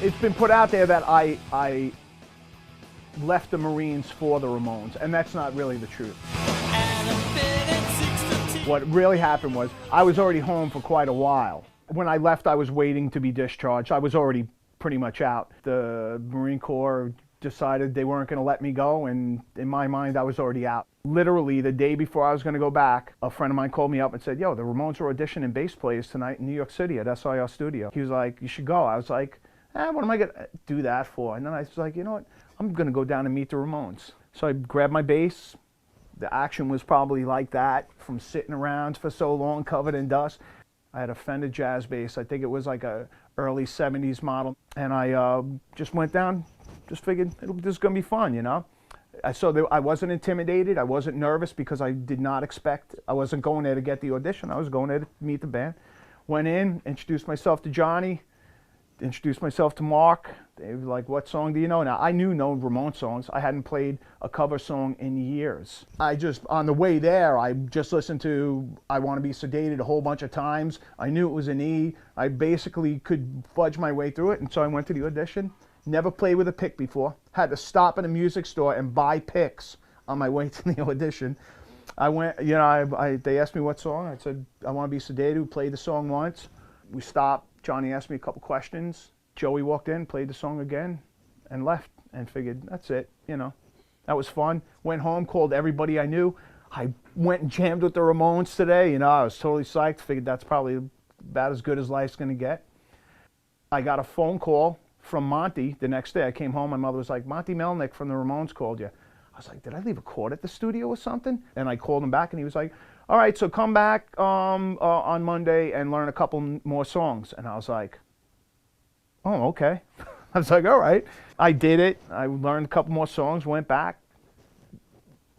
It's been put out there that I left the Marines for the Ramones, and that's not really the truth. What really happened was I was already home for quite a while. When I left, I was waiting to be discharged. I was already pretty much out. The Marine Corps decided they weren't going to let me go, and in my mind, I was already out. Literally, the day before I was going to go back, a friend of mine called me up and said, yo, the Ramones are auditioning bass players tonight in New York City at SIR Studio. He was like, you should go. I was like, what am I going to do that for? And then I was like, you know what? I'm going to go down and meet the Ramones. So I grabbed my bass. The action was probably like that, from sitting around for so long, covered in dust. I had a Fender jazz bass. I think it was like a early 70s model. And I just went down, just figured this is going to be fun, you know? I wasn't intimidated. I wasn't nervous because I did not expect, I wasn't going there to get the audition. I was going there to meet the band. Went in, introduced myself to Johnny, introduced myself to Mark. They were like, what song do you know? Now, I knew no Ramone songs. I hadn't played a cover song in years. On the way there, I just listened to I Want to Be Sedated a whole bunch of times. I knew it was an E. I basically could fudge my way through it, and so I went to the audition. Never played with a pick before. Had to stop at a music store and buy picks on my way to the audition. I went, you know, they asked me what song. I said, I Want to Be Sedated. We played the song once. We stopped. Johnny asked me a couple questions. Joey walked in, played the song again, and left, and figured, that's it, you know. That was fun. Went home, called everybody I knew. I went and jammed with the Ramones today, you know. I was totally psyched. Figured that's probably about as good as life's going to get. I got a phone call from Monty the next day. I came home, my mother was like, Monty Melnick from the Ramones called you. I was like, did I leave a cord at the studio or something? And I called him back, and he was like, all right, so come back on Monday and learn a couple more songs. And I was like, oh, okay. I was like, all right. I did it. I learned a couple more songs, went back,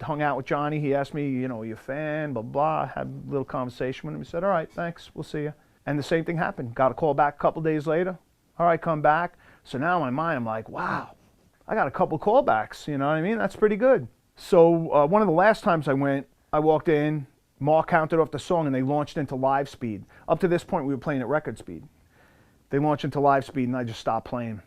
hung out with Johnny. He asked me, you know, are you a fan, blah, blah. Had a little conversation with him. He said, all right, thanks, we'll see you. And the same thing happened. Got a call back a couple days later. All right, come back. So now in my mind, I'm like, wow, I got a couple callbacks, you know what I mean? That's pretty good. So one of the last times I went, I walked in, Mark counted off the song, and they launched into live speed. Up to this point, we were playing at record speed. They launched into live speed, and I just stopped playing.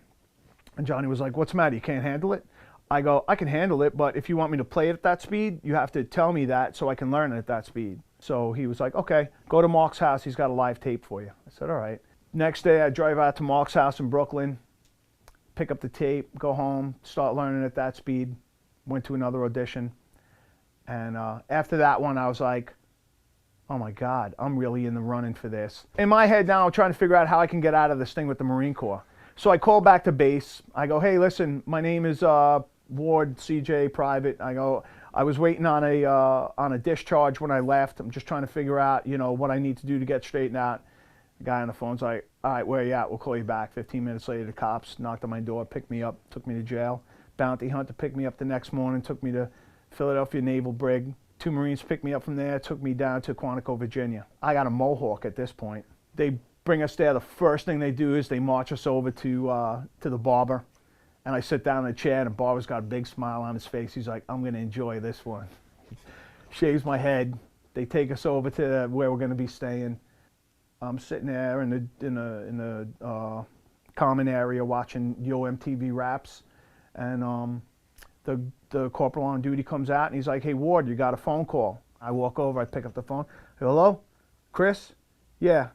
And Johnny was like, what's the matter? You can't handle it? I go, I can handle it, but if you want me to play it at that speed, you have to tell me that so I can learn it at that speed. So he was like, okay, go to Mark's house. He's got a live tape for you. I said, all right. Next day, I drive out to Mark's house in Brooklyn, pick up the tape, go home, start learning at that speed. Went to another audition. And after that one, I was like, oh my God, I'm really in the running for this. In my head now, I'm trying to figure out how I can get out of this thing with the Marine Corps. So I call back to base. I go, hey, listen, my name is Ward, CJ, private. I go, I was waiting on a discharge when I left. I'm just trying to figure out, you know, what I need to do to get straightened out. The guy on the phone's like, all right, where are you at? We'll call you back. 15 minutes later, the cops knocked on my door, picked me up, took me to jail. Bounty hunter picked me up the next morning, took me to Philadelphia Naval Brig. 2 Marines picked me up from there, took me down to Quantico, Virginia. I got a Mohawk at this point. They bring us there. The first thing they do is they march us over to the barber. And I sit down in a chair, and the barber's got a big smile on his face. He's like, I'm going to enjoy this one. Shaves my head. They take us over to where we're going to be staying. I'm sitting there in the common area watching Yo MTV Raps. And the corporal on duty comes out, and he's like, hey, Ward, you got a phone call. I walk over, I pick up the phone. Hello? Chris? Yeah,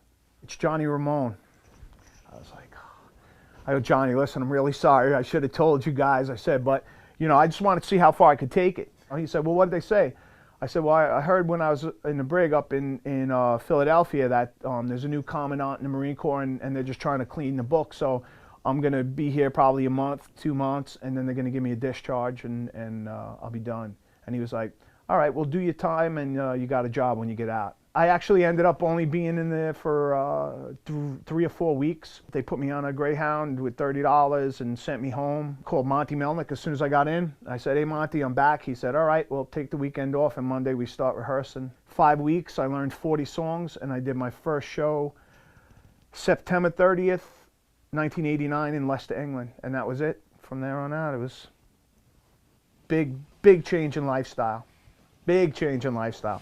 it's Johnny Ramone. I was like, oh. I go, Johnny, listen, I'm really sorry. I should have told you guys. I said, but, you know, I just wanted to see how far I could take it. He said, well, what did they say? I said, well, I heard when I was in the brig up in Philadelphia that there's a new commandant in the Marine Corps, and they're just trying to clean the book. So I'm going to be here probably a month, 2 months, and then they're going to give me a discharge, and I'll be done. And he was like, all right, well, do your time, and you got a job when you get out. I actually ended up only being in there for 3 or 4 weeks. They put me on a Greyhound with $30 and sent me home. Called Monty Melnick as soon as I got in. I said, hey, Monty, I'm back. He said, all right, well, take the weekend off, and Monday we start rehearsing. 5 weeks, I learned 40 songs, and I did my first show September 30th, 1989 in Leicester, England, and that was it. From there on out, it was big change in lifestyle. Big change in lifestyle.